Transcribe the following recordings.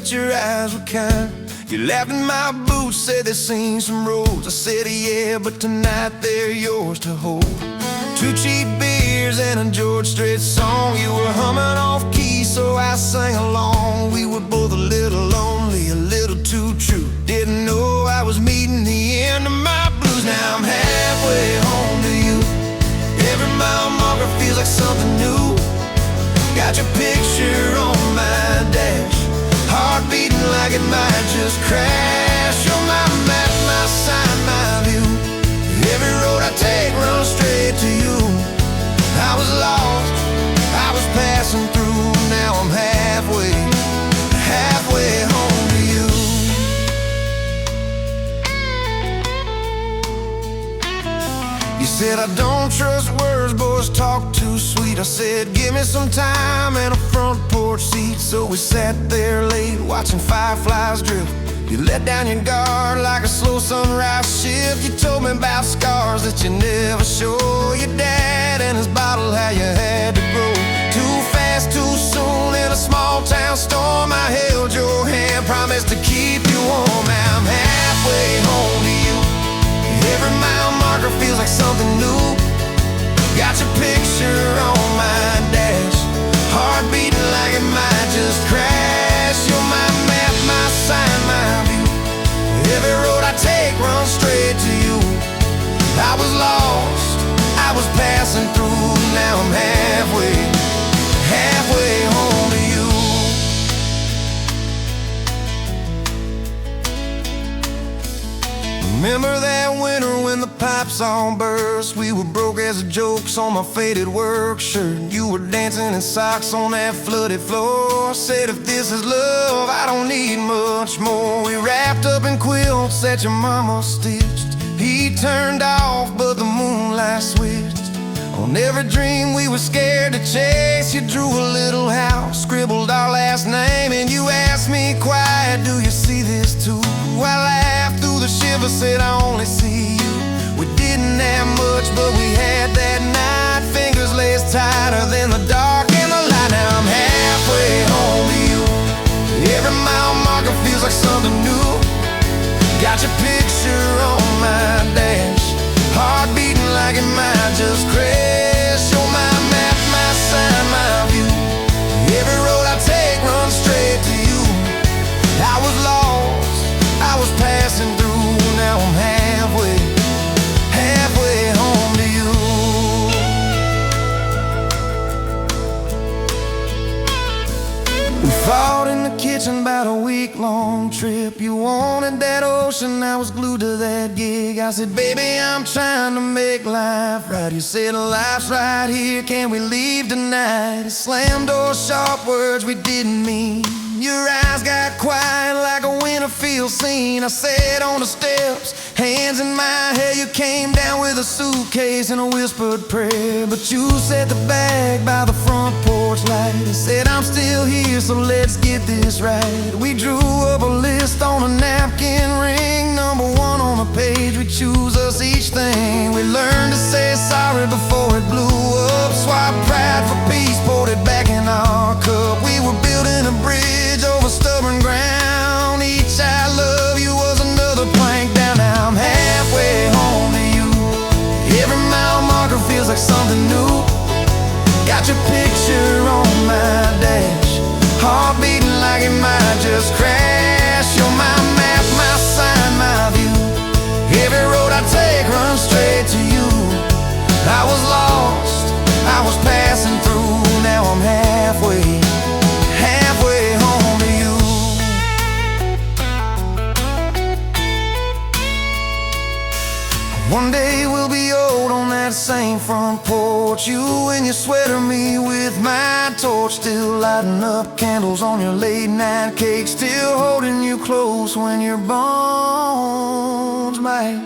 but your eyes were kind. You laughed in my boots, said they'd seen some roads. I said yeah, but tonight they're yours to hold. 2 cheap beers and a George Strait song. You were humming off key, so I sang along. We were both a little lonely, a little too true. Didn't know I was meeting the end of my blues. Now I'm halfway home to you. Every mile marker feels like something new. Got your picture on my dash, heart beating like it might just crash. You're my map, my sign, my view. Every road I take runs straight to you. I was lost, I was passing through. Now I'm halfway home to you. You said I don't trust words, boys talk too sweet. I said give me some time and a front porch seat. So we sat there late watching fireflies drift. You let down your guard like a slow sunrise shift. You told me about scars that you never show. Your dad and his bottle, how you had to grow too fast, too soon in a small town storm. I held your hand, promised to keep you warm. Now I'm halfway home to you. Every mile marker feels like something new. Got your picture on my dash, heart beating like it might just crash. You're my map, my sign, my view. Every road I take runs straight to you. I was lost, I was passing through. Now I'm halfway home to you. Remember that winter when the pipes all burst? We were broke as jokes on my faded work shirt. You were dancing in socks on that flooded floor. Said if this is love, I don't need much more. We wrapped up in quilts that your mama stitched. He turned off, but the moonlight switched. On every dream we were scared to chase, you drew a little house, scribbled our last name, and you asked me quiet, do you see this too? I laughed through the shiver, said I only see you. We didn't have much, but we had that night. Fingers laced tighter than the dark and the light. Now I'm halfway home to you. Every mile marker feels like something new. Got your picture on my dash, heart beating like it might just crash. You're my map, my sign, my view. Every road I take runs straight to you. I was lost, I was passing through. Now I'm halfway home to you. We fought in the kitchen about a week-long trip. You wanted that ocean, I was glued to that gig. I said, baby, I'm trying to make life right. You said, life's right here, can we leave tonight? It slammed doors, sharp words we didn't mean. Your eyes got quiet like a Winterfield scene. I sat on the steps, hands in my hair. You came down with a suitcase and a whispered prayer. But you set the bag by the front porch light and said, I'm still here, so let's get this right. We drew up a list on a napkin ring, number 1 on the page. We choose us each thing. We learned to say sorry before it blew up. Swap pride for peace, poured it back in our cup. We were building a bridge over stubborn ground. Each I love you was another plank down. Now I'm halfway home to you. Every mile marker feels like something new. Got your picture on my dash, heart beating like it might just crash. You're my map, my sign, my view. Every road I take runs straight to you. I was lost, I was passing through. Now I'm halfway home to you. One day we'll be old on that same front porch. You and your sweater, me with my torch. Still lighting up candles on your late night cake. Still holding you close when your bones might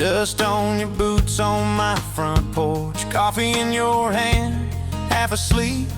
Dust on your boots on my front porch, coffee in your hand, half asleep.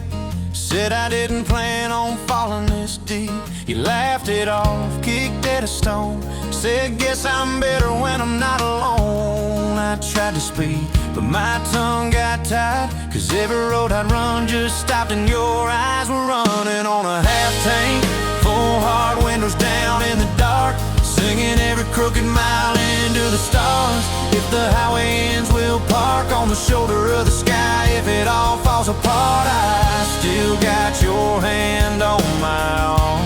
Said I didn't plan on falling this deep. You laughed it off, kicked at a stone. Said guess I'm better when I'm not alone. I tried to speak, but my tongue got tied, 'cause every road I'd run just stopped and your eyes were running on a half tank, full hard windows down in the dark, singing every crooked mile into the stars. If the highway ends, we'll park on the shoulder of the sky. If it all falls apart, I still got your hand on my arm.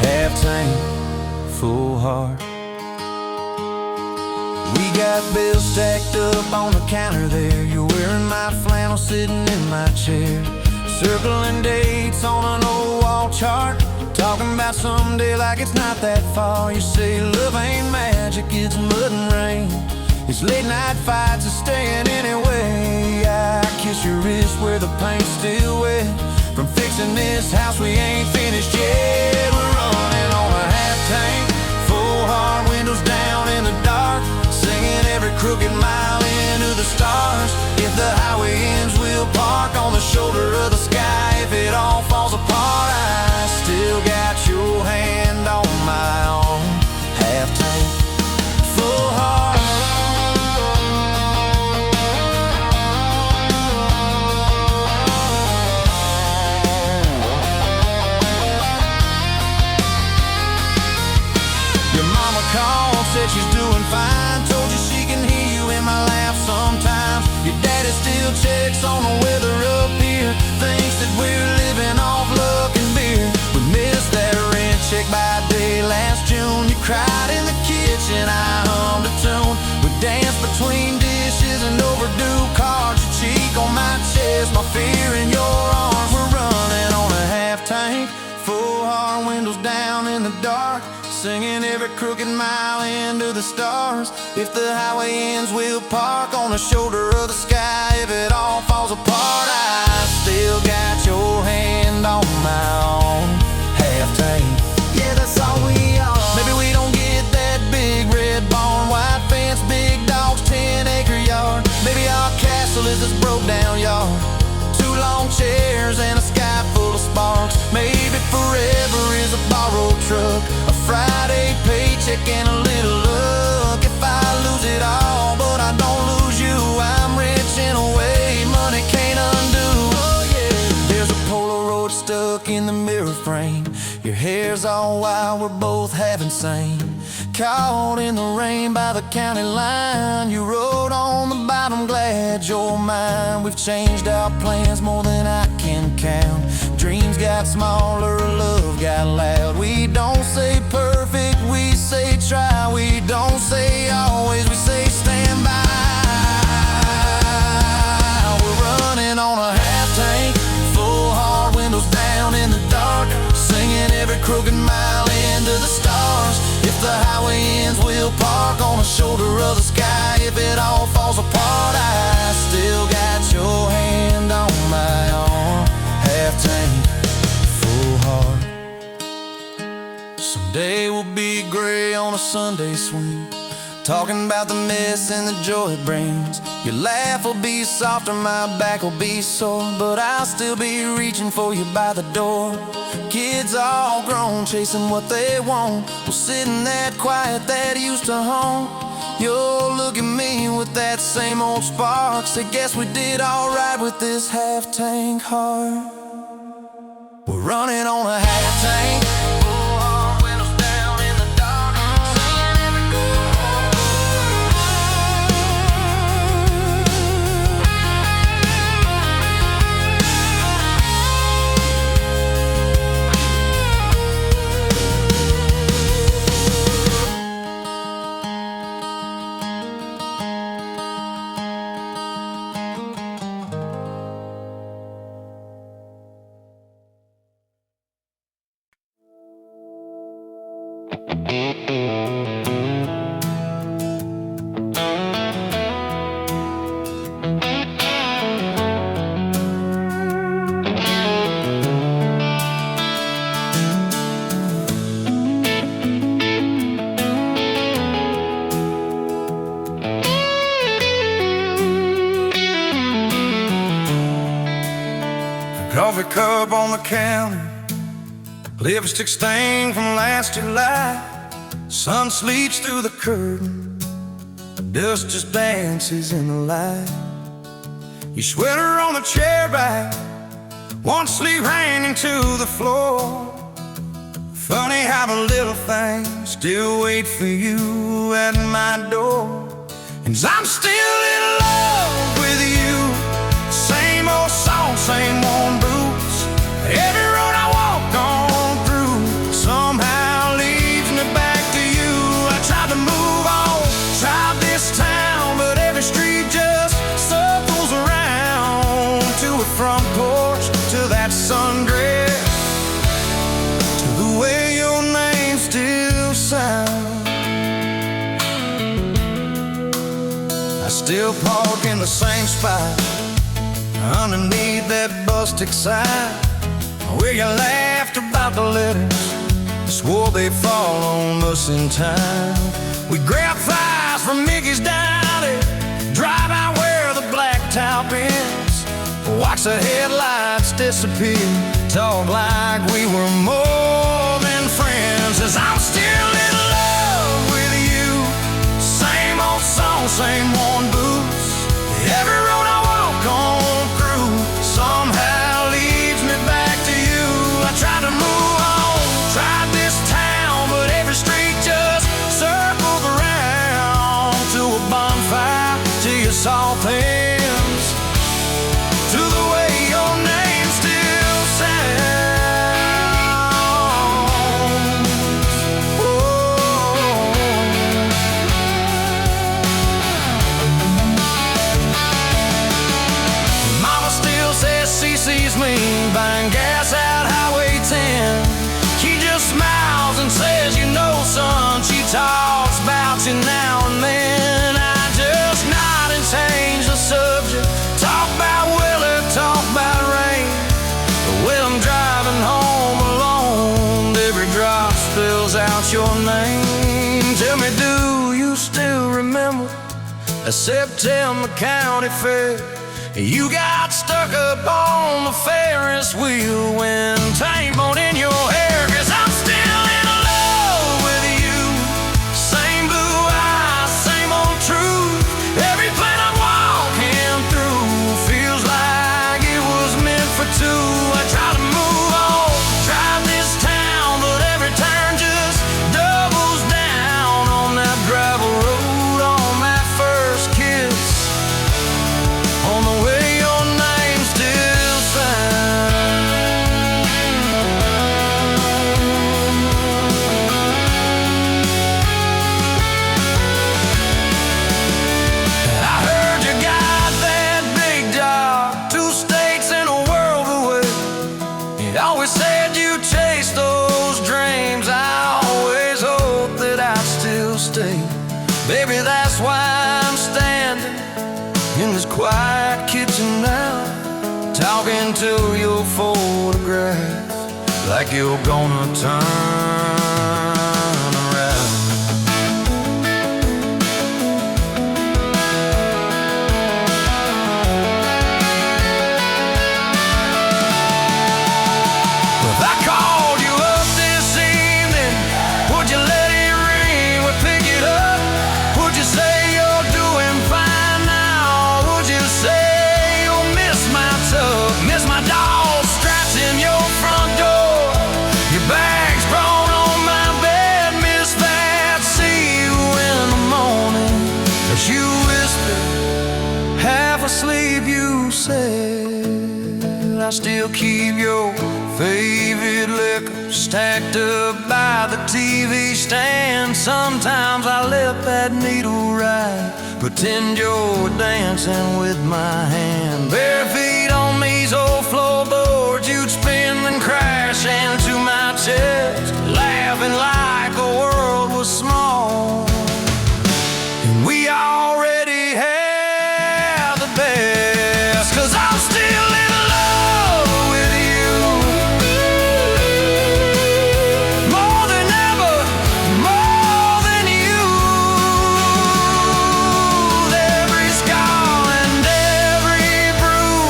Half tank, full heart. We got bills stacked up on the counter there. You're wearing my flannel, sitting in my chair, circling dates on an old wall chart, talking about someday like it's not that far. You say love ain't magic, it's mud and rain. It's late night fights are staying anyway. I kiss your wrist where the paint's still wet from fixing this house we ain't finished yet. We're running on a half tank, full hard windows down in the dark, singing every crooked mile into the stars. If the highway ends, we'll park on the shoulder of the sky. If it all falls apart, I still got your hand on my arm. Half tank, full heart. Your mama called, said she's doing fine, told you she can hear you in my laugh sometimes. Your daddy still checks on the weather up here, thinks that we're living off luck and beer. We missed that rent check by day last June. You cried in the kitchen, I hummed a tune. We danced between dishes and overdue cards. Your cheek on my chest, my fear in your arms. We're running on a half tank, full hard windows down in the dark, singing every crooked mile into the stars. If the highway ends, we'll park on the shoulder of the sky. If it all falls apart, I still got your hand on my arm. Half tank, yeah, that's all we are. Maybe we don't get that big red barn, white fence, big dogs, 10-acre yard. Maybe our castle is this broke down yard, 2 long chairs and a sky full of sparks. Maybe forever is a borrowed truck, a Friday paycheck and a little luck. If I lose it all, but I don't lose you, I'm rich in a way money can't undo. Oh yeah, there's a Polaroid stuck in the mirror frame. Your hair's all wild, we're both half insane, caught in the rain by the county line. You wrote on the bottom, glad you're mine. We've changed our plans more than I can count. Dreams got smaller, love got loud. We don't say perfect, we say try. We don't say always, we say stand by. We're running on a half tank, full hard windows down in the dark, singing every crooked mile into the stars. If the highway ends, we'll park on the shoulder of the sky. If it all falls apart, I still got your hand on my arm. Half tank, full heart. Someday we'll be gray on a Sunday swing, talking about the mess and the joy it brings. Your laugh will be softer, my back will be sore, but I'll still be reaching for you by the door. Kids all grown, chasing what they want, we'll sit in that quiet that used to haunt. You'll look at me with that same old spark, say guess we did alright with this half tank heart. We're running on a half tank, full hard windows down in the dark, singing every coffee cup on the counter, lipstick stain from last July. Sun sleeps through the curtain, dust just dances in the light. Your sweater on the chair back, one sleeve hanging to the floor. Funny how the little things still wait for you at my door. And I'm still in love with you. Same old song, same worn boots. Every road I walk on through somehow leads me back to you. I tried to move on, tried this town, but every street just circles around. To a front porch, to that sundress, to the way your name still sounds. I still park in the same spot, underneath that busted sign, where you laughed about the letters, swore they'd fall on us in time. We grab thighs from Mickey's Dowdy, drive out where the blacktop ends, watch the headlights disappear, talk like we were more than friends. As I'm still in love with you, same old song, same worn boots. Every road I walk on through somehow leads me back to you. I tried to move on, tried this town, but every street just circles around. To a bonfire, to your soft hands, to the way your name still sounds. Oh. Mama still says she sees me buying gas out Highway 10. She just smiles and says, you know, son, she talks about you now and then. I just nod and change the subject, talk about weather, talk about rain. But when I'm driving home alone, every drop spills out your name. Tell me, do you still remember a September county fair? You got stuck up on the Ferris wheel when time bone in your hair. 'Cause I'm still in love with you. Same blue eyes, same old truth. Every plan I'm walking through feels like it was meant for two. I try to move on, drive this town, but every turn just doubles down on that gravel road, on that first kiss, on the way your name still sounds. I heard you got that big job, 2 states and a world away. You always said you chased those dreams. I always hoped that I'd still stay. Baby, that's why I'm standing in this quiet kitchen now, talking to your photograph like you're gonna turn around. If I called you up this evening, would you let it ring? Would pick it up? Would you say you're doing fine now? Would you say you'll miss my tub, miss my dog scratching your front door, your bags brought on my bed, miss that? See you in the morning, as you whispered, half asleep you said. I still keep your favorite liquor stacked up by the TV stand. Sometimes I let that needle ride, pretend you're dancing with my hand. Bare feet on these old floorboards, you'd spin and crash into my chest, laughing like the world was small. And we already had the best. 'Cause I'm still in love with you, more than ever, more than you. Every scar and every bruise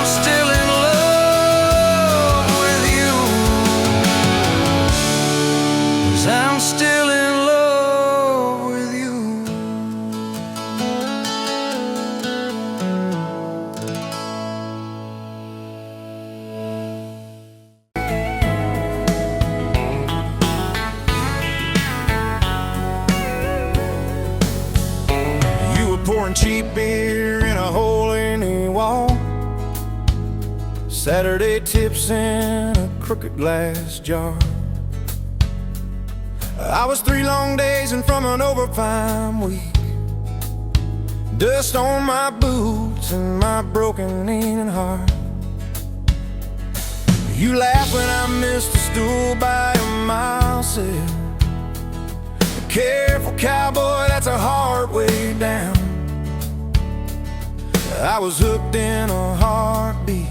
still in love with you, 'cause I'm still in love with you. Pouring cheap beer in a hole in the wall, Saturday tips in a crooked glass jar. I was 3 long days and from an overtime week, dust on my boots and my broken aching heart. You laugh when I missed the stool by a mile, said, "Careful, cowboy, that's a hard way down." I was hooked in a heartbeat,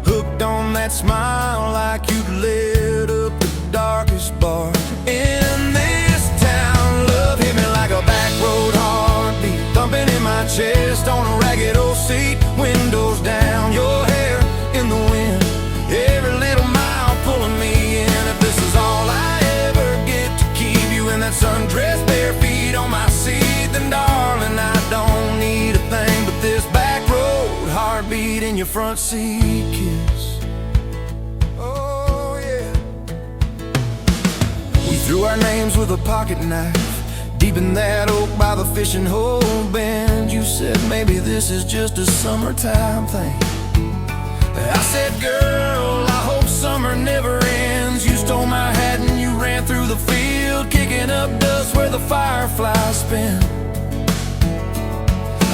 hooked on that smile like you'd lit up the darkest bar in this town. Love hit me like a back road heartbeat, thumping in my chest on a ragged old seat, windows down, your hair in the wind, every little mile pulling me in. If this is all I ever get to keep you in that sundress, bare feet on my seat, then darling, I don't need a thing but this back road heartbeat in your front seat kiss. Oh yeah. We threw our names with a pocket knife deep in that oak by the fishing hole bend. You said maybe this is just a summertime thing. I said, girl, I hope summer never ends. You stole my hat and you ran through the field, kicking up dust where the fireflies spin.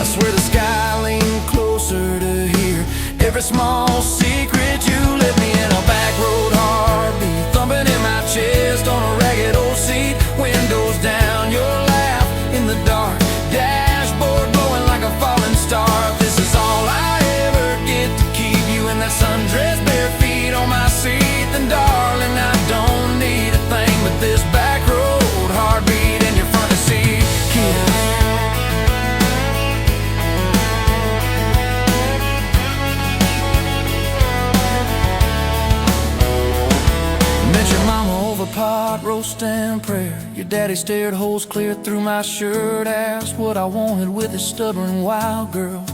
I swear the sky leaned closer to hear every small secret. You let me in a back road heartbeat, thumping in my chest on a ragged old seat, windows down, your laugh in the dark, dashboard glowing like a falling star. If this is all I ever get to keep you in that sundress, bare feet on my seat, then darling, I don't need a thing but this back road heartbeat in your front seat kiss. Your mama over pot roast and prayer, your daddy stared holes clear through my shirt, asked what I wanted with his stubborn wild girl.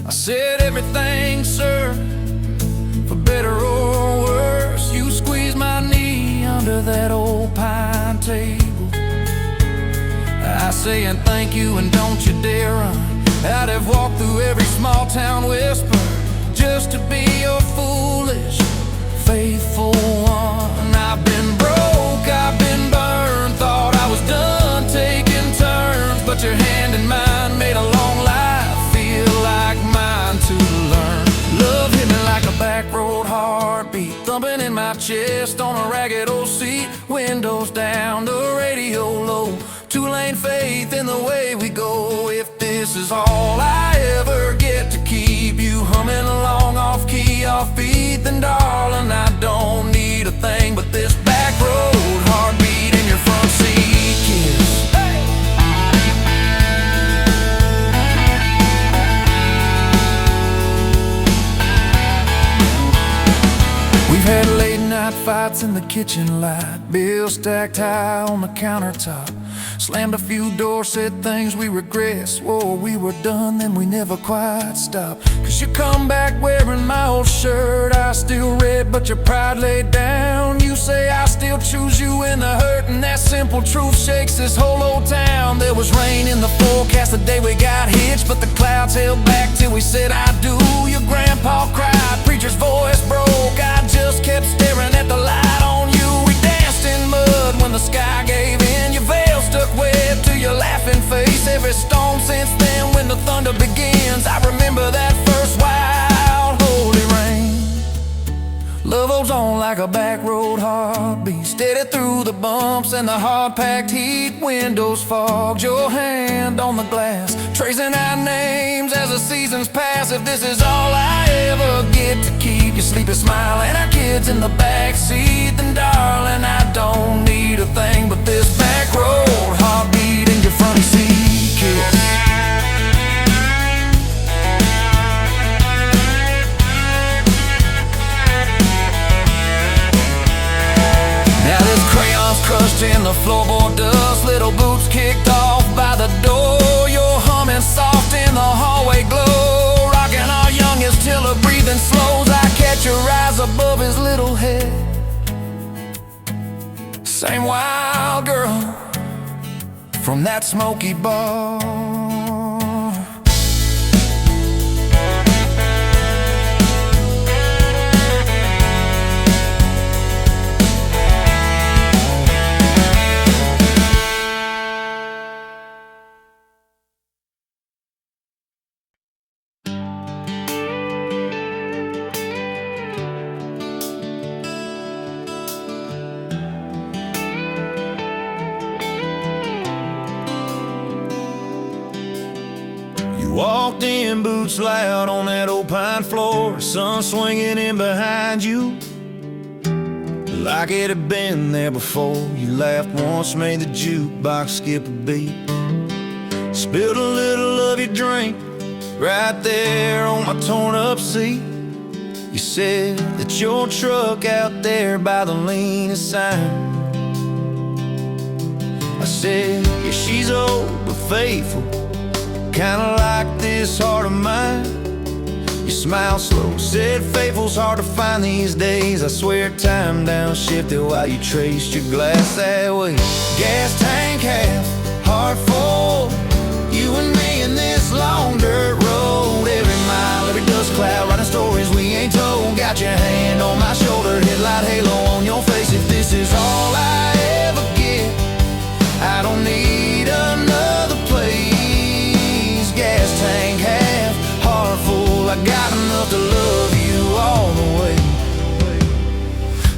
I said everything, sir, for better or worse. You squeezed my knee under that old pine table, I saying thank you and don't you dare run. I'd have walked through every small town whisper just to be your foolish faithful one. I've been broke, I've been burned, thought I was done taking turns, but your hand in mine made a long life feel like mine to learn. Love hit me like a back road heartbeat, thumping in my chest on a ragged old seat, windows down, the radio low, 2-lane faith in the way we go. If this is all I ever get to keep you humming along off key, off beat, then darling, I don't need a thing but this back road heartbeat in your front seat kiss. Hey! We've had late night fights in the kitchen light, bills stacked high on the countertop, slammed a few doors, said things we regret, swore we were done, then we never quite stopped. 'Cause you come back wearing my old shirt, I still red but your pride laid down. You say I still choose you in the hurt, and that simple truth shakes this whole old town. There was rain in the forecast the day we got hitched, but the clouds held back till we said I do. Your grandpa cried, preacher's voice broke, I just kept staring at the light on you. We danced in mud when the sky gave in, your veil stuck wet to your laughing face. Every storm since then when the thunder begins, I remember that first wild holy rain. Love holds on like a back road heartbeat, steady through the bumps and the hard-packed heat. Windows fogged, your hand on the glass, tracing our names as the seasons pass. If this is all I ever get to keep you sleeping, smiling, our kids in the back seat, then darling, I don't need a thing but this back road heartbeat in your front seat kiss. soft in the floorboard dust, little boots kicked off by the door. You're humming soft in the hallway glow, rocking our youngest till her breathing slows. I catch your eyes above his little head. Same wild girl from that smoky bar. Walked in, boots loud on that old pine floor, sun swinging in behind you like it had been there before. You laughed once, made the jukebox skip a beat, spilled a little of your drink right there on my torn up seat. You said that your truck out there by the leanest sign. I said, yeah, she's old but faithful, kinda like this heart of mine. You smiled slow, said faithful's hard to find these days. I swear time downshifted while you traced your glass that way. Gas tank half, heart full, you and me in this long dirt road. Every mile, every dust cloud, writing stories we ain't told. Got your hand on my shoulder, headlight halo on your face. If this is all I ever get, I don't need another place. Gas tank half, heart full, I got enough to love you all the way.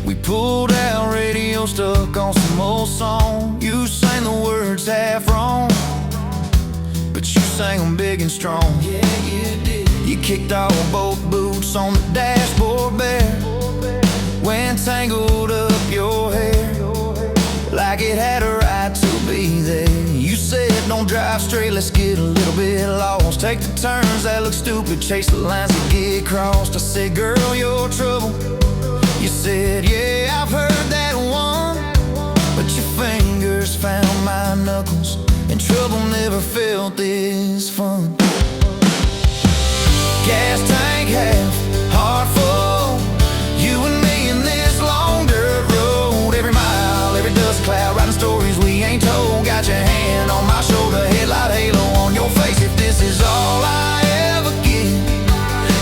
We pulled out, radio stuck on some old song. You sang the words half wrong, but you sang them big and strong. Yeah, you did. You kicked off both boots on the dashboard bare, when tangled up your hair like it had a right to be there. You said don't drive straight, let's get a little bit lost, take the turns that look stupid, chase the lines that get crossed. I said, girl, you're trouble. You said, yeah, I've heard that one, but your fingers found my knuckles, and trouble never felt this fun. Gas tank half, heart full, you and me in this long dirt road. Every mile, every dust cloud, writing stories we ain't told. Got your hand on my shoulder, headlight halo on your face. If this is all I ever get,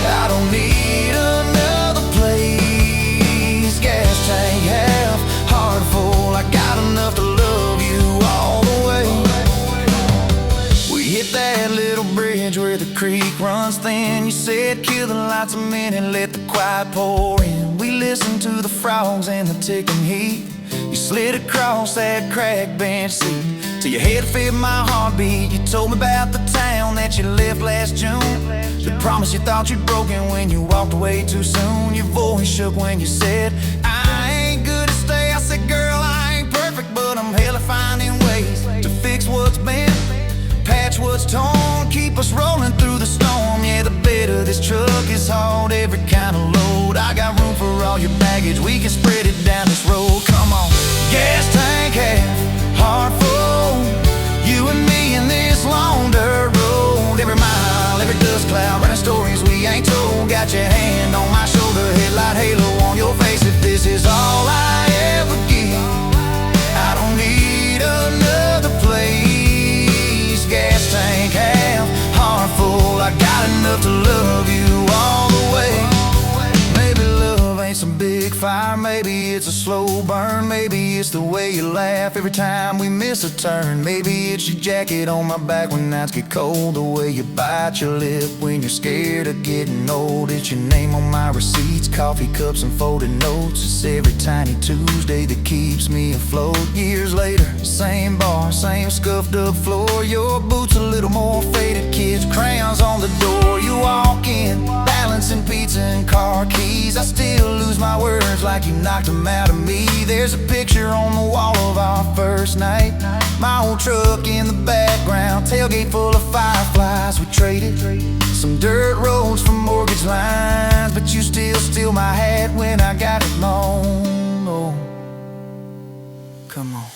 I don't need another place. Gas tank half, heart full, I got enough to love you all the way. We hit that little bridge where the creek runs thin. You said kill the lights a minute, let the quiet pour in. We listened to the frogs and the ticking heat. You slid across that cracked bench seat till your head fit my heartbeat. You told me about the town that you left last June, the promise you thought you'd broken when you walked away too soon. Your voice shook when you said, I ain't good to stay. I said, girl, I ain't perfect, but I'm hella finding ways to fix what's been, patch what's torn, keep us rolling through the storm. Yeah, the bed of this truck is hauled every kind of load. I got room for all your baggage, we can spread it down this road. Come on. Gas tank half, heart full, you and me in this long dirt road. Every mile, every dust cloud, writing stories we ain't told. Got your hand on my shoulder, headlight halo on your face. If this is all I ever get, I don't need another place. Gas tank half, heart full, I got enough to love you all the way. Maybe love ain't some big fire, maybe it's a slow burn. Maybe it's the way you laugh every time we miss a turn. Maybe it's your jacket on my back when nights get cold, the way you bite your lip when you're scared of getting old. It's your name on my receipts, coffee cups and folded notes. It's every tiny Tuesday that keeps me afloat. Years later, same bar, same scuffed up floor. Your boots a little more faded, kids, crayons on the door. You walk in, balancing pizza and car keys. I still lose my words like you knocked them out of me. There's a picture on the wall of our first night, my old truck in the background, tailgate full of fireflies. We traded some dirt roads for mortgage lines, but you still steal my hat when I got it long. Oh, come on.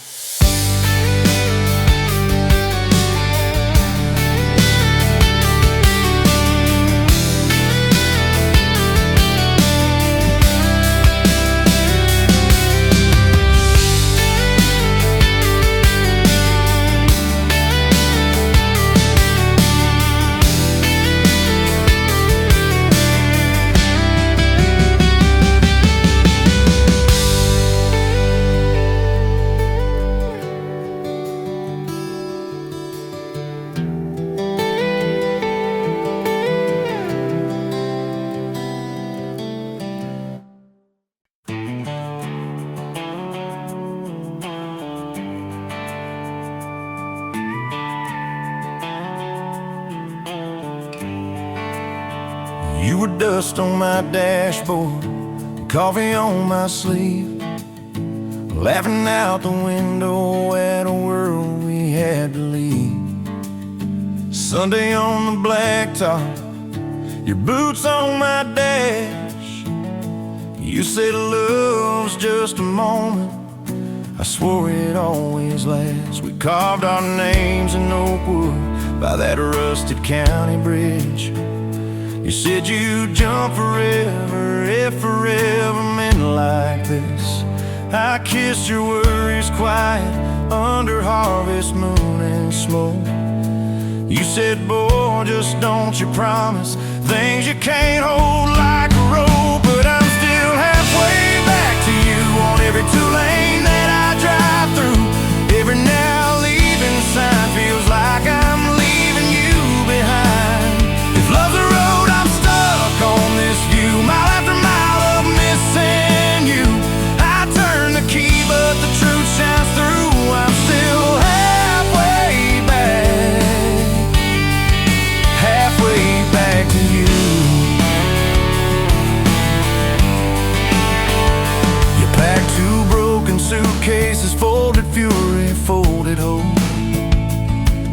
You were dust on my dashboard, coffee on my sleeve, laughing out the window at a world we had to leave. Sunday on the blacktop, your boots on my dash. You said love's just a moment, I swore it always lasts. We carved our names in oak wood by that rusted county bridge. You said you'd jump forever if forever meant like this. I kissed your worries quiet under harvest moon and smoke. You said, boy, just don't you promise things you can't hold like a rope. But I'm still halfway back to you on every two-lane that I drive through. Every now leaving sign feels like I'm leaving you behind. If love's a road, I'm stuck on this view, mile after mile of missing you. I turn the key, but the truth shines through. I'm still halfway back to you. You packed two broken suitcases, folded fury, folded hope.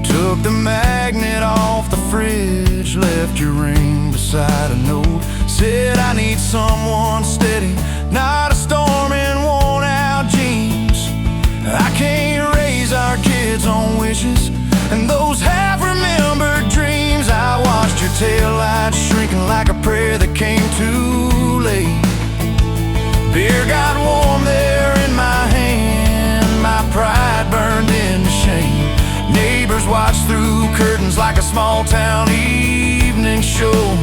Took the magnet off the fridge, left your ring beside a note. Said I need someone steady, not a storm in worn out jeans. I can't raise our kids on wishes and those half-remembered dreams. I watched your taillights shrinking like a prayer that came too late. Beer got warm there in my hand, my pride burned into shame. Neighbors watched through curtains like a small-town evening show.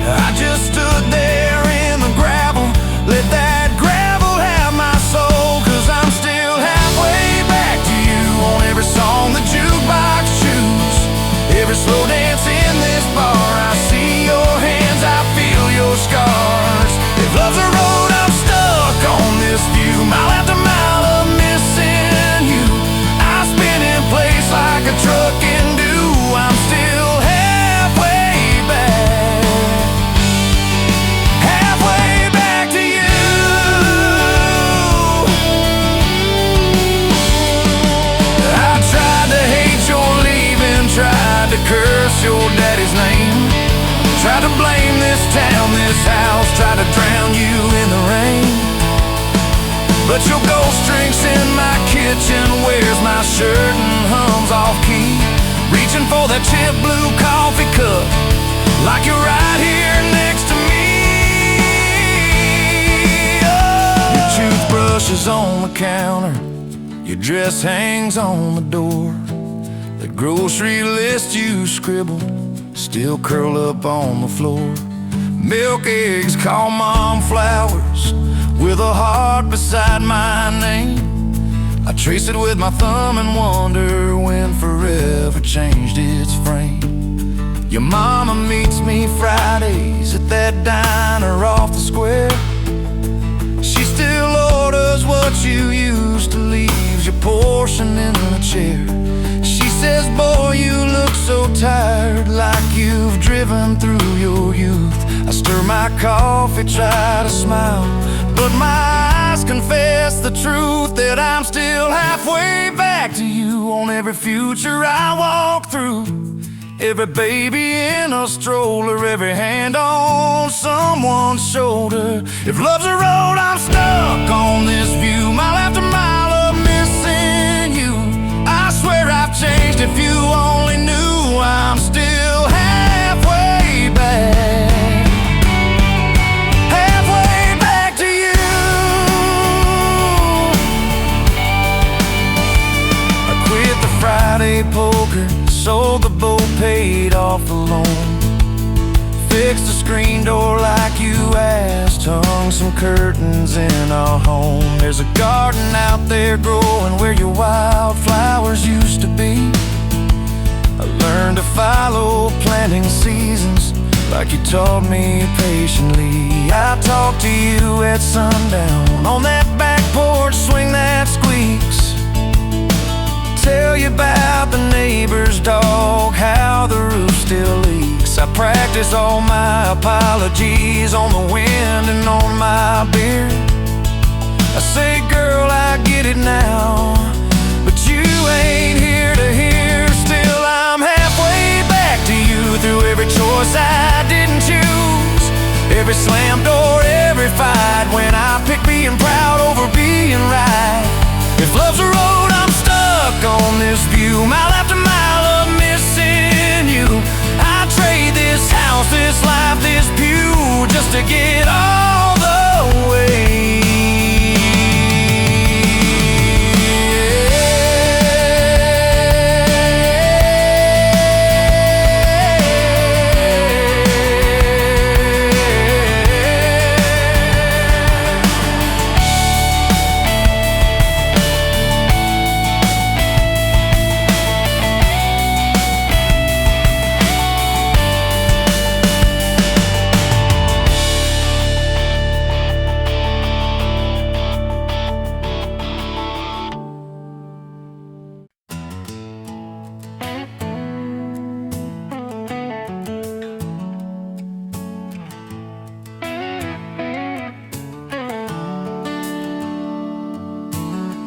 I just stood there in the gravel, let that gravel have my soul. 'Cause I'm still halfway back to you on every song the jukebox choose. Every slow dance in this bar, I see your hands, I feel your scars. If love's a road, I'm stuck on this view, mile after mile of missing you. I spin in place like a truck can do. I'm still halfway back to you. I tried to hate your leaving, tried to curse your daddy's name, tried to blame this town, this house, tried to drown you in the rain. But your ghost drinks in my kitchen, wears my shirt and hums off key, reaching for that chip blue coffee cup like you're right here next to me. Oh. Your toothbrush is on the counter, your dress hangs on the door. The grocery list you scribbled still curl up on the floor. Milk, eggs, call mom flowers with a heart beside my name. I trace it with my thumb and wonder when forever changed its frame. Your mama meets me Fridays at that diner off the square. She still orders what you used to, leaves your portion in the chair. She says, boy, you look so tired, like you've driven through your youth. I stir my coffee, try to smile, but my eyes confess the truth, that I'm still halfway back to you on every future I walk through. Every baby in a stroller, every hand on someone's shoulder. If love's a road, I'm stuck on this view, mile after mile of missing you. I swear I've changed, if you only knew. I'm still halfway back to you. I quit the Friday poker, sold the boat, paid off the loan, fixed the screen door like you asked, hung some curtains in our home. There's a garden out there growing where your wildflowers used to be. I learned to follow planting seasons like you taught me patiently. I talk to you at sundown on that back porch swing that squeaks, tell you about the neighbor's dog, how the roof still leaks. I practice all my apologies on the wind and on my beard. I say, girl, I get it now, but you ain't here to hear. Still, I'm halfway back to you through every choice I didn't choose, every slam door, every fight, when I pick being proud over being right. If love's a road, I'm stuck on this view, mile after mile of missing you. I trade this house, this life, this pew, just to get all the way.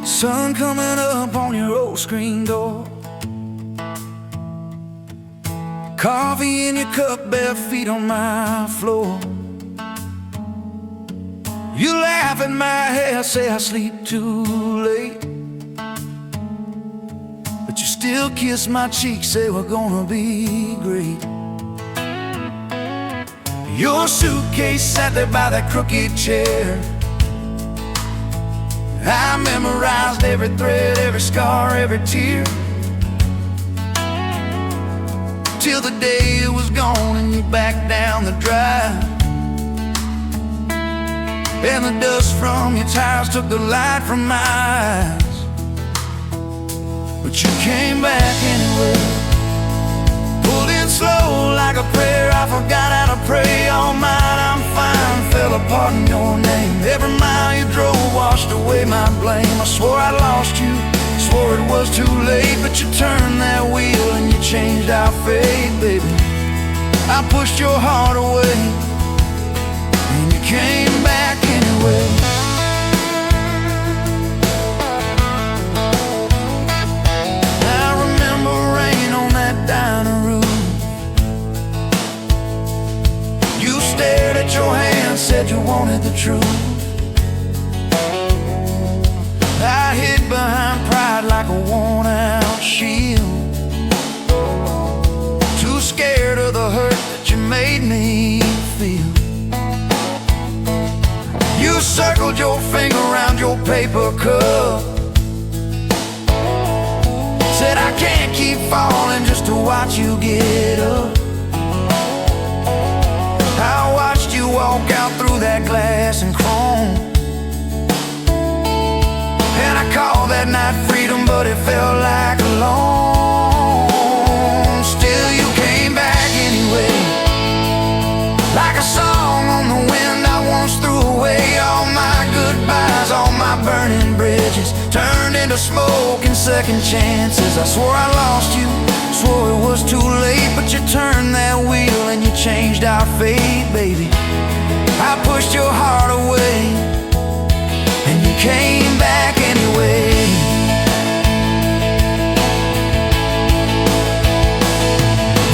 Sun coming up on your old screen door, coffee in your cup, bare feet on my floor. You laugh at my hair, say I sleep too late, but you still kiss my cheek, say we're gonna be great. Your suitcase sat there by that crooked chair. I memorized every thread, every scar, every tear, till the day it was gone and you backed down the drive, and the dust from your tires took the light from my eyes. But you came back anyway, pulled in slow like a prayer. I forgot how to pray. All mine, I'm fine, fell apart in your name. Every mile you drove washed away my blame. I swore I lost you, swore it was too late, but you turned that wheel and you changed our fate, baby. I pushed your heart away and you came back anyway. I remember rain on that dining room. You stared at your hand, said you wanted the truth. I hid behind pride like a worn-out shield, too scared of the hurt that you made me feel. You circled your finger around your paper cup, said I can't keep falling just to watch you get up. I watched you walk out through that glass and chrome, and I called that night freedom, but it felt like alone. Still you came back anyway, like a song on the wind. I once threw away all my goodbyes, all my burning bridges, turned into smoke and second chances. I swore I lost you, swore it was too late, but you turned that wheel and you changed our fate, baby. I pushed your heart away and you came back anyway.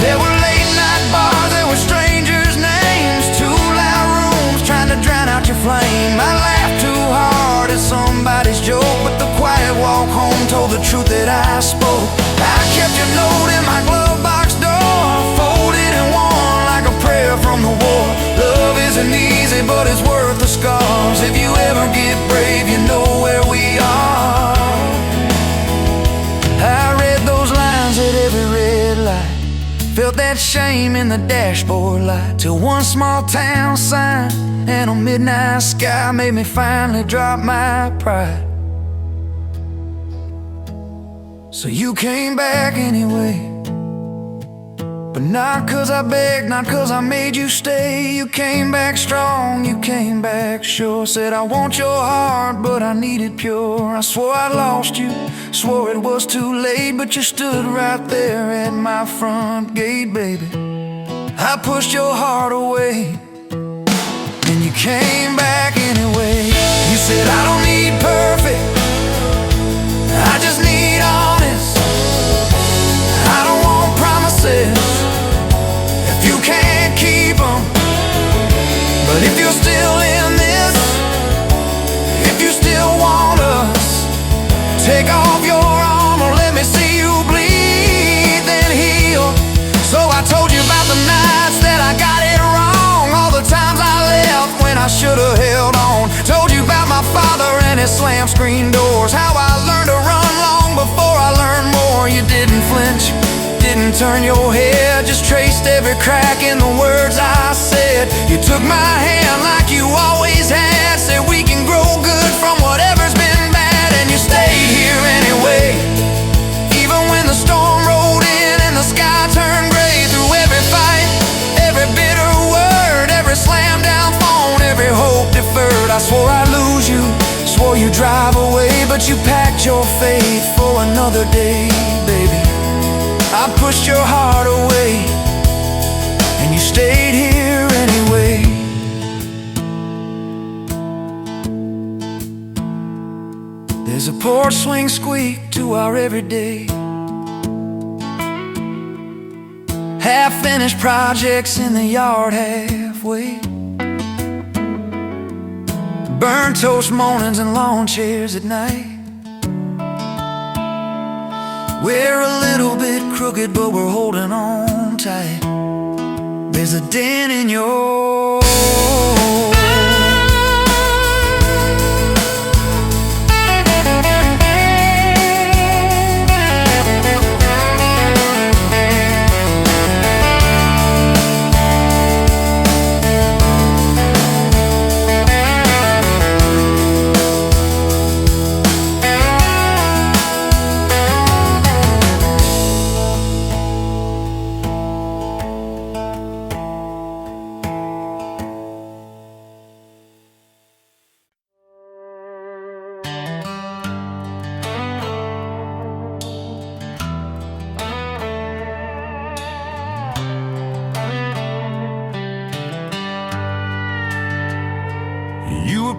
There were late night bars, there were strangers' names, too loud rooms trying to drown out your flame. I laughed too hard at somebody's joke, but the quiet walk home told the truth that I spoke. I kept your note in my glove box door, folded and worn like a prayer from the war. Love isn't easy, but it's worth the scars. If you ever get brave, you know where we are. I read those lines at every red light, felt that shame in the dashboard light, till one small town sign and a midnight sky made me finally drop my pride. So you came back anyway, but not 'cause I begged, not 'cause I made you stay. You came back strong, you came back sure. Said I want your heart, but I need it pure. I swore I lost you, swore it was too late, but you stood right there at my front gate, baby. I pushed your heart away, and you came back anyway. You said, I don't need perfect, I just need honest. I don't want promises if you can't keep them. But if you're still in this, if you still want us, take off your armor, let me see you bleed, then heal. So I told you about the nights that I got it wrong, all the times I left when I should've held on. Told you about my father and his slam screen doors, how I learned to run long before I learned more. You didn't flinch, didn't turn your head, just traced every crack in the words I said. You took my hand like you always had, said we can grow good from whatever's been bad. And you stayed here anyway, even when the storm rolled in and the sky turned gray. Through every fight, every bitter word, every slam down phone, every hope deferred, I swore I'd lose you, swore you'd drive away, but you packed your faith for another day, baby. I pushed your heart away, and you stayed here anyway. There's a porch swing squeak to our everyday, half-finished projects in the yard halfway, burnt toast mornings and lawn chairs at night. We're a little bit crooked, but we're holding on tight. There's a dent in your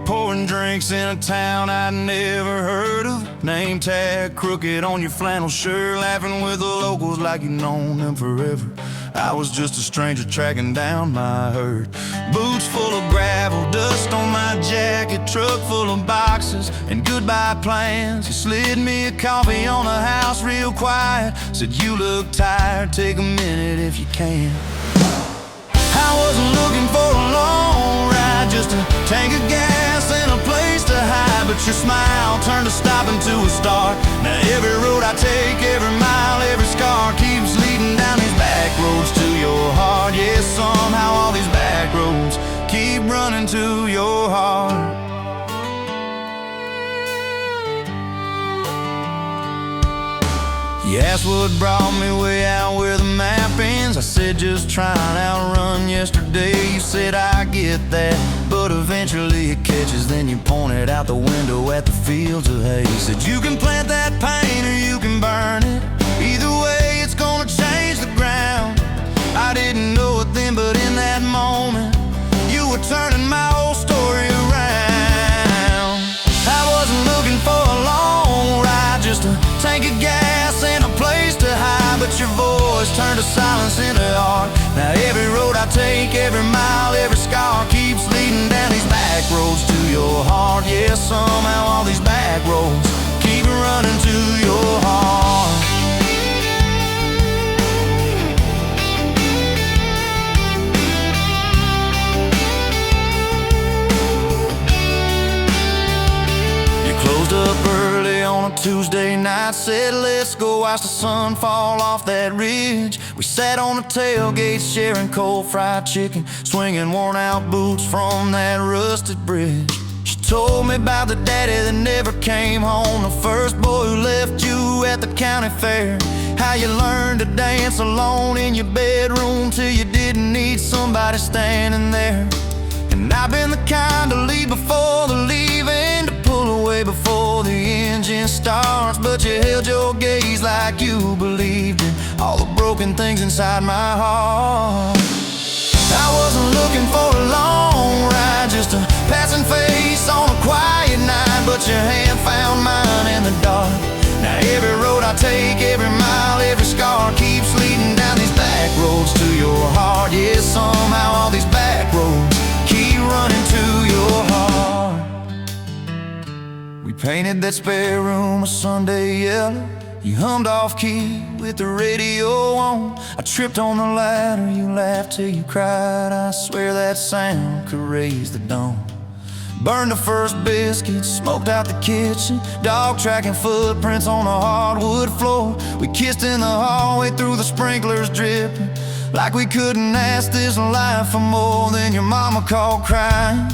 pouring drinks in a town I'd never heard of. Name tag crooked on your flannel shirt, laughing with the locals like you've known them forever. I was just a stranger tracking down my herd. Boots full of gravel, dust on my jacket, truck full of boxes and goodbye plans. You slid me a coffee on the house real quiet, said you look tired, take a minute if you can. I wasn't looking for a long ride, just a tank of gas and a place to hide. But your smile turned a stop into a start. Now every road I take, every mile, every scar keeps leading down these back roads to your heart. Yeah, somehow all these back roads keep running to your heart. You asked what brought me way out where the map ends. I said just trying to outrun yesterday. You said I get that, but eventually it catches. Then you pointed out the window at the fields of hay. You said you can plant that pain or you can burn it. Either way it's gonna change the ground. I didn't know it then, but in that moment you were turning my whole story around. I wasn't looking for a long ride, just a tank of gas and a place to hide. But your voice turned a silence into art. Now every road I take, every mile, every scar keeps leading down these back roads to your heart. Yeah, somehow all these back roads keep running to your heart. Closed up early on a Tuesday night, said let's go watch the sun fall off that ridge. We sat on the tailgate sharing cold fried chicken, swinging worn out boots from that rusted bridge. She told me about the daddy that never came home, the first boy who left you at the county fair. How you learned to dance alone in your bedroom till you didn't need somebody standing there. And I've been the kind to leave before the leaving, to pull away before the engine starts. But you held your gaze like you believed in all the broken things inside my heart. I wasn't looking for a long ride, just a passing face on a quiet night, but your hand found mine in the dark. Now every road I take, every mile, every scar keeps leading down these back roads to your heart. Yeah, somehow all these back roads keep running to your heart. We painted that spare room a Sunday yellow. You hummed off key with the radio on. I tripped on the ladder, you laughed till you cried. I swear that sound could raise the dawn. Burned the first biscuit, smoked out the kitchen, dog tracking footprints on the hardwood floor. We kissed in the hallway through the sprinklers dripping, like we couldn't ask this life for more. Then your mama called crying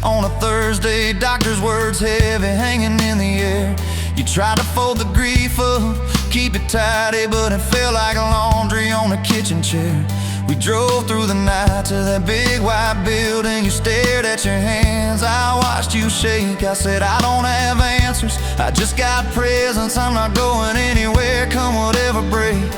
on a Thursday, doctor's words heavy hanging in the air. You tried to fold the grief up, keep it tidy, but it felt like laundry on a kitchen chair. We drove through the night to that big white building. You stared at your hands, I watched you shake. I said, I don't have answers, I just got presence. I'm not going anywhere, come whatever breaks.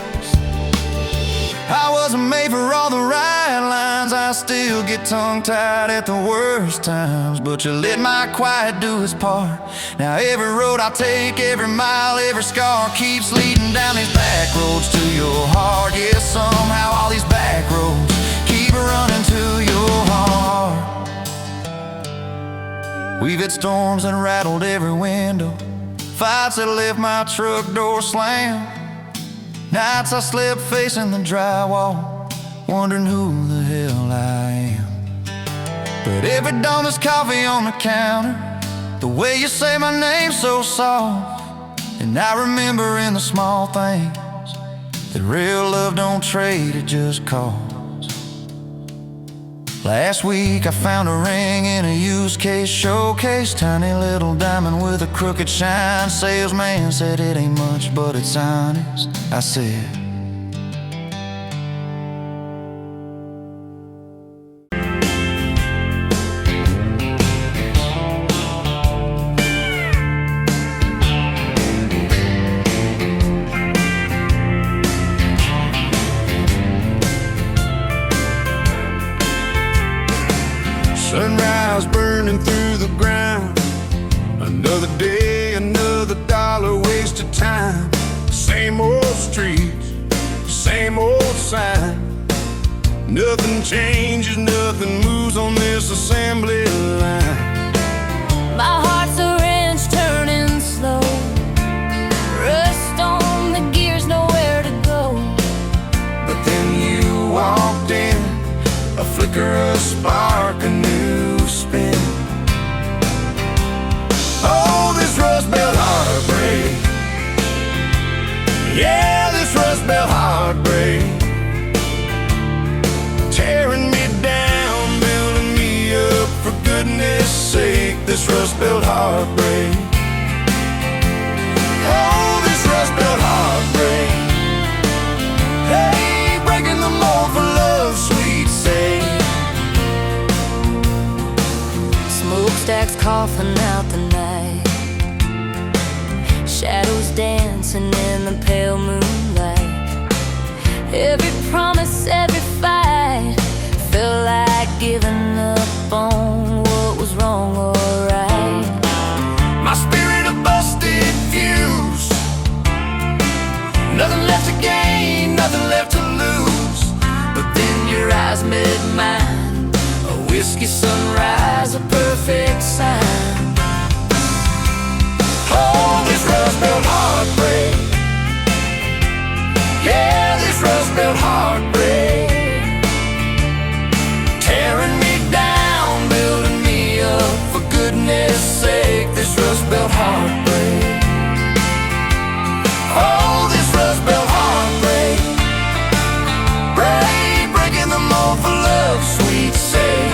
I wasn't made for all the right lines, I still get tongue-tied at the worst times, but you let my quiet do its part. Now every road I take, every mile, every scar keeps leading down these back roads to your heart. Yeah, somehow all these back roads keep running to your heart. We've had storms that rattled every window, fights that left my truck door slammed, nights I slept facing the drywall, wondering who the hell I am. But every dawn there's coffee on the counter, the way you say my name so soft. And I remember in the small things that real love don't trade, it just costs. Last week I found a ring in a used case showcase, tiny little diamond with a crooked shine. Salesman said it ain't much, but it's honest. I said, sunrise burning through the ground. Another day, another dollar wasted time. Same old streets, same old sign. Nothing changes, nothing moves on this assembly line. My heart's a wrench turning slow, rust on the gears, nowhere to go. But then you walked in, a flicker, a spark, a new spin. Oh, this Rust Belt heartbreak. Yeah, this Rust Belt heartbreak. Tearing me down, building me up, for goodness sake, this Rust Belt heartbreak. Oh, this Rust Belt heartbreak. Hey, breaking the mold for love's sweet sake. Smokestacks coughing out the night, shadows dancing in the pale moonlight. Every promise, every fight felt like giving up on what was wrong or right. My spirit a busted fuse, nothing left to gain, nothing left to lose. But then your eyes met mine, a whiskey sunrise, a perfect sign. Oh, this Rust Belt heartbreak. Yeah, this Rust Belt heartbreak. Tearing me down, building me up, for goodness sake, this Rust Belt heartbreak. Oh, this Rust Belt heartbreak. Breaking the mold for love's sweet sake.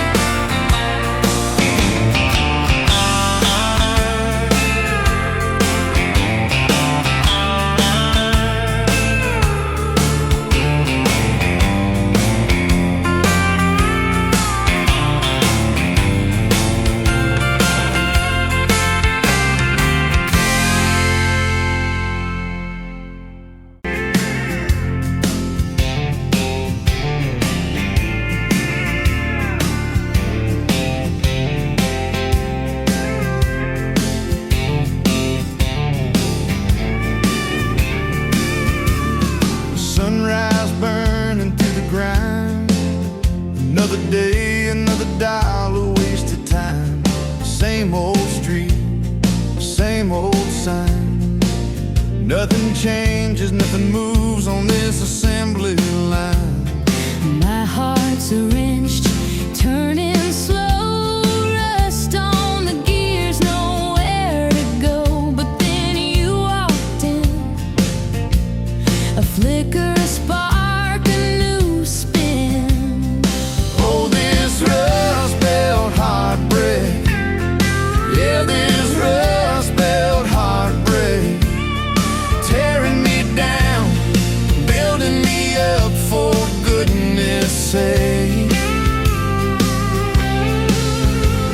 Nothing changes, nothing moves on this assembly line. My heart's wrenched, turning slow, rust on the gears, nowhere to go. But then you walked in, a flicker, a spark, a new spin. Oh, this rust belt heartbreak, yeah, this rust belt heartbreak, tearing me down, building me up, for goodness sake.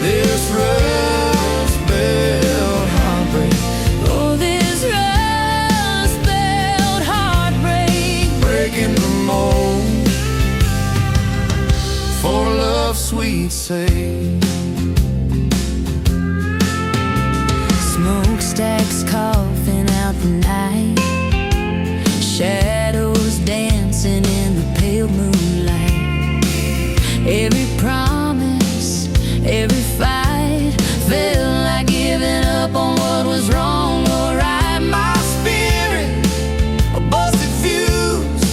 This rust belt heartbreak, Oh, this rust belt heartbreak, breaking the mold, for love's sweet sake. smokestacks coughing out the night, shadows dancing in the pale moonlight. Every promise, every fight felt like giving up on what was wrong or right. My spirit, a busted fuse,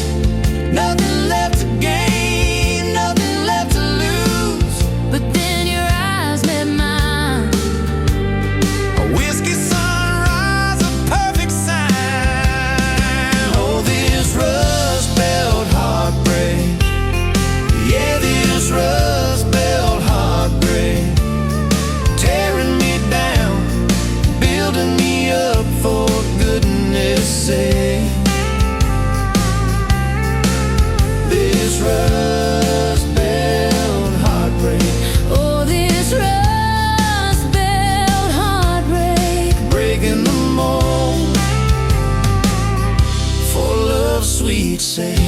nothing left to gain, nothing left to lose. But then your eyes met mine, A whiskey sunrise, a perfect sign. Oh, this rust belt heartbreak, yeah, this rust belt heartbreak, tearing me down, building me up, for goodness sake. This rust belt heartbreak, oh, this rust belt heartbreak. breaking the mold, for love's sweet sake.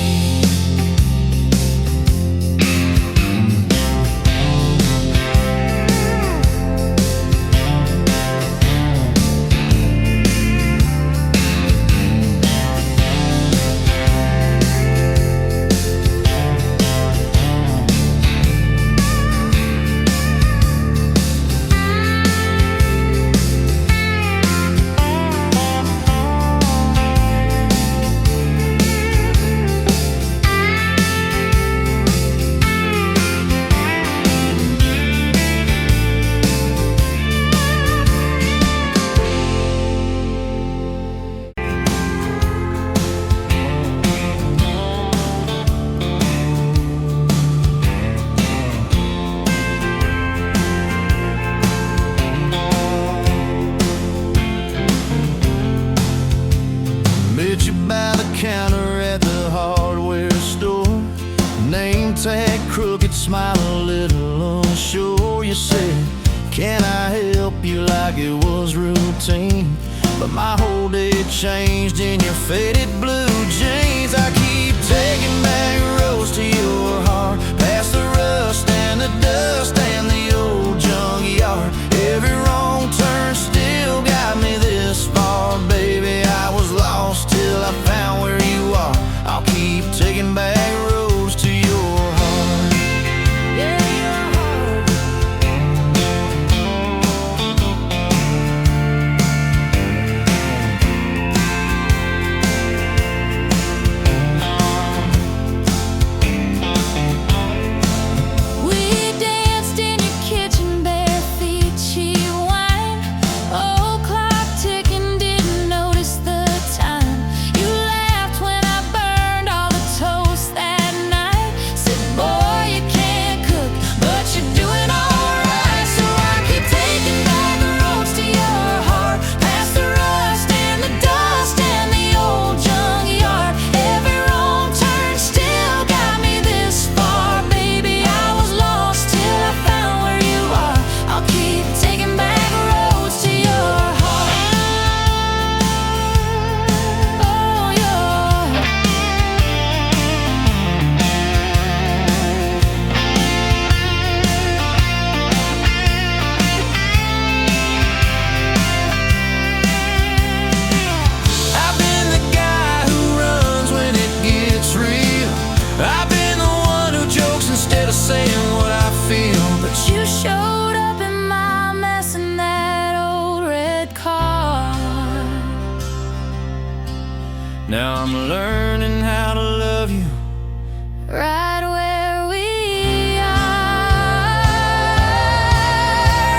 Met you by the counter at the hardware store. Name tag crooked, smile a little unsure. You said, can I help you, like it was routine? But my whole day changed in your faded blue jeans. I keep taking back roads to your heart, past the rust and the dust and the old junkyard. Every wrong turn still got me this far, baby. I was lost till I found where you are. I'll keep taking back roads to your heart. Yeah, your heart. I'm learning how to love you right where we are.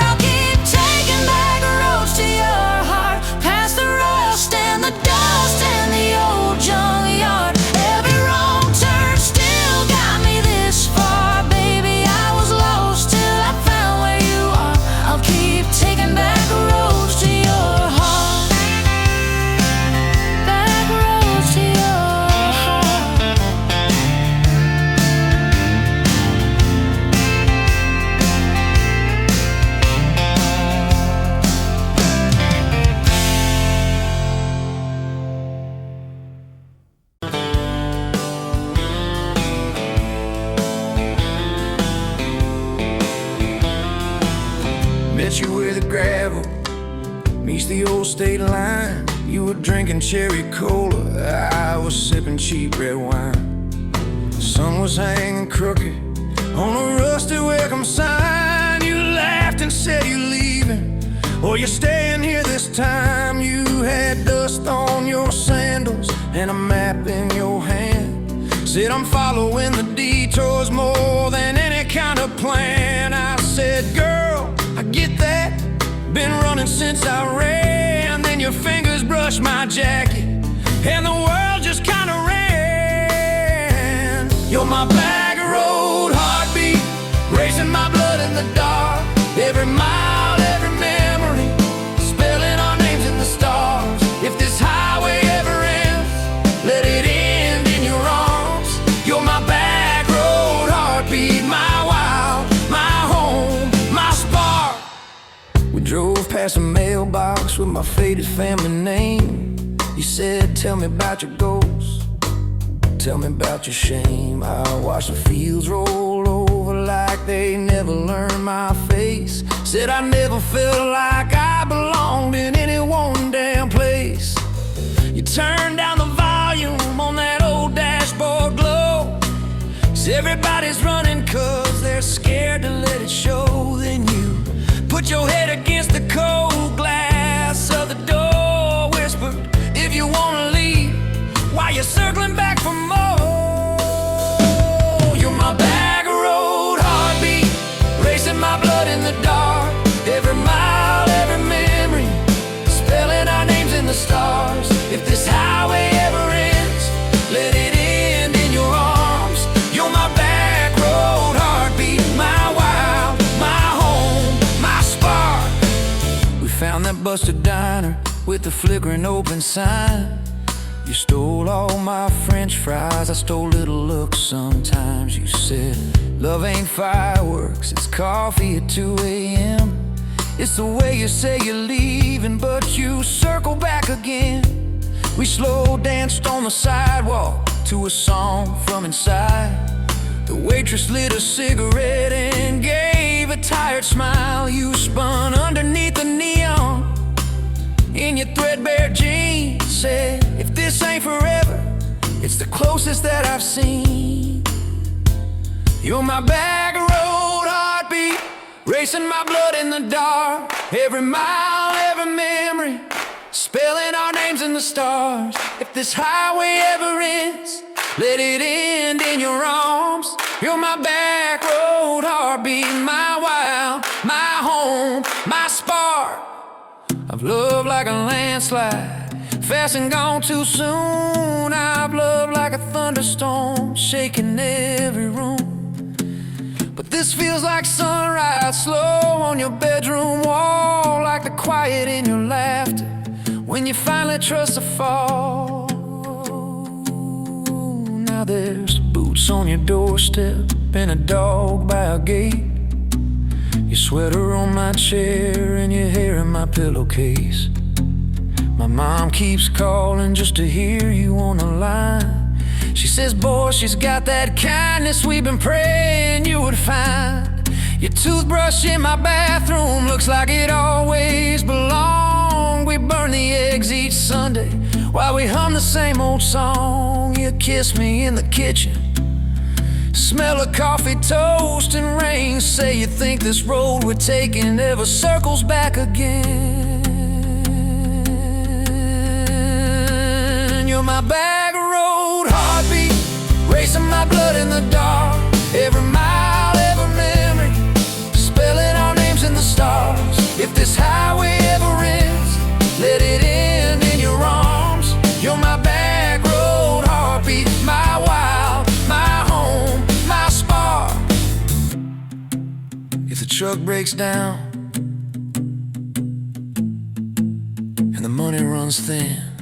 I'll keep taking back roads to your heart, past the rust and the dust and the old junkyard. Every wrong turn still got me this far. Baby, I was lost till I found where you are. I'll keep taking back roads to your heart, back roads to your heart. Met you where the gravel meets the old state line. You were drinking cherry cola, I was sipping cheap red wine. The sun was hanging crooked on a rusty welcome sign. You laughed and said you're leaving, or you're staying here this time. You had dust on your sandals and a map in your hand. Said I'm following the detours more than any kind of plan. I said, girl, I get that, been running since I ran. Then your fingers brushed my jacket and the world just kinda ran. You're my back road heartbeat, racing my blood in the dark. Every mile, every memory, spelling our names in the stars. If this highway ever ends, let it end in your arms. You're my back road heartbeat, my wild, my home, my spark. We drove past a mailbox with my faded family name. You said, tell me about your goals, tell me about your shame. I watched the fields roll over like they never learned my face. Said I never felt like I belonged in any one damn place. You turned down the volume on that old dashboard glow. 'Cause everybody's running 'cause they're scared to let it show. Then you put your head against the cold glass of the door, whispered, if you wanna leave, while you're circling back for more. You're my back road heartbeat, racing my blood in the dark. Every mile, every memory, spelling our names in the stars. If this highway ever ends, let it end in your arms. You're my back road heartbeat, my wild, my home, my spark. We found that busted diner with the flickering open sign. You stole all my french fries, I stole little looks sometimes. You said, love ain't fireworks, it's coffee at 2 a.m. It's the way you say you're leaving, but you circle back again. We slow danced on the sidewalk to a song from inside. The waitress lit a cigarette and gave a tired smile. You spun underneath the neon in your threadbare jeans. Said, if this ain't forever, it's the closest that I've seen. You're my back road heartbeat, racing my blood in the dark. Every mile, every memory, spelling our names in the stars. If this highway ever ends, let it end in your arms. You're my back road heartbeat, my wild, my home, my spark. I've loved like a landslide, fast and gone too soon. I've loved like a thunderstorm, shaking every room. But this feels like sunrise, slow on your bedroom wall, like the quiet in your laughter when you finally trust to fall. Now there's boots on your doorstep and a dog by a gate. Your sweater on my chair and your hair in my pillowcase. My mom keeps calling just to hear you on the line. She says, boy, she's got that kindness we've been praying you would find. Your toothbrush in my bathroom looks like it always belonged. We burn the eggs each Sunday while we hum the same old song. You kiss me in the kitchen, smell of coffee, toast, and rain. Say you think this road we're taking ever circles back again. You're my bag my blood in the dark. Every mile, every memory, spelling our names in the stars. If this highway ever ends, let it end in your arms. You're my back road heartbeat, my wild, my home, my spark. If the truck breaks down and the money runs thin,